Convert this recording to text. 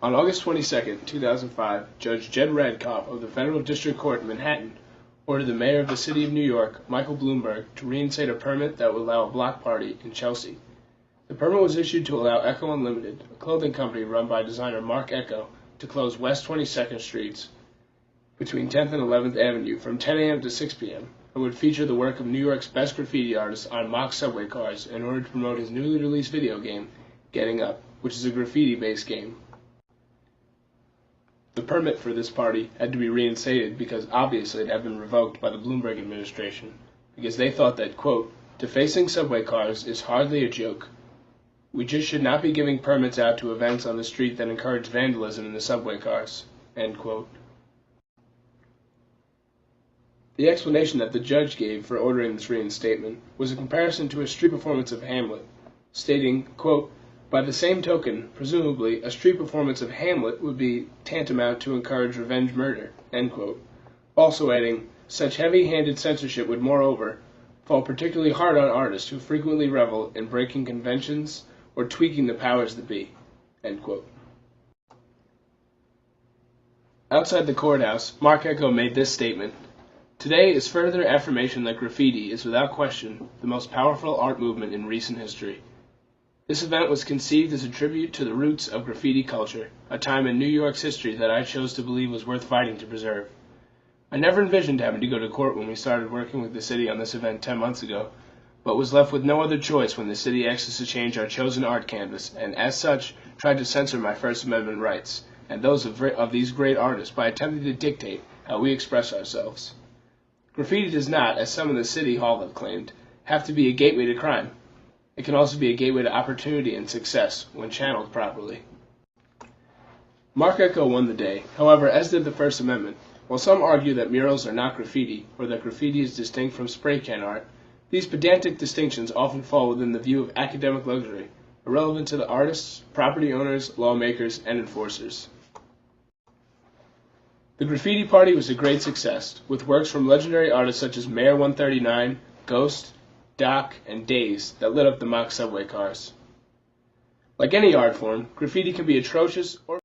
On August 22, 2005, Judge Jed Radkoff of the Federal District Court in Manhattan ordered the mayor of the city of New York, Michael Bloomberg, to reinstate a permit that would allow a block party in Chelsea. The permit was issued to allow Ecko Unlimited, a clothing company run by designer Marc Ecko, to close West 22nd Streets between 10th and 11th Avenue from 10 a.m. to 6 p.m. and would feature the work of New York's best graffiti artists on mock subway cars in order to promote his newly released video game, Getting Up, which is a graffiti-based game. The permit for this party had to be reinstated because obviously it had been revoked by the Bloomberg administration, because they thought that, quote, defacing subway cars is hardly a joke. We just should not be giving permits out to events on the street that encourage vandalism in the subway cars, end quote. The explanation that the judge gave for ordering this reinstatement was a comparison to a street performance of Hamlet, stating, quote, by the same token, presumably, a street performance of Hamlet would be tantamount to encourage revenge murder, end quote. Also adding, such heavy-handed censorship would, moreover, fall particularly hard on artists who frequently revel in breaking conventions or tweaking the powers that be, end quote. Outside the courthouse, Marc Ecko made this statement. Today is further affirmation that graffiti is without question the most powerful art movement in recent history. This event was conceived as a tribute to the roots of graffiti culture, a time in New York's history that I chose to believe was worth fighting to preserve. I never envisioned having to go to court when we started working with the city on this event 10 months ago, but was left with no other choice when the city asked us to change our chosen art canvas, and as such, tried to censor my First Amendment rights, and those of these great artists by attempting to dictate how we express ourselves. Graffiti does not, as some in the city hall have claimed, have to be a gateway to crime. It can also be a gateway to opportunity and success when channeled properly. Marc Ecko won the day, however, as did the First Amendment. While some argue that murals are not graffiti, or that graffiti is distinct from spray can art, these pedantic distinctions often fall within the view of academic luxury, irrelevant to the artists, property owners, lawmakers, and enforcers. The graffiti party was a great success, with works from legendary artists such as Mayor 139, Ghost, Doc, and Daze that lit up the mock subway cars. Like any art form, graffiti can be atrocious or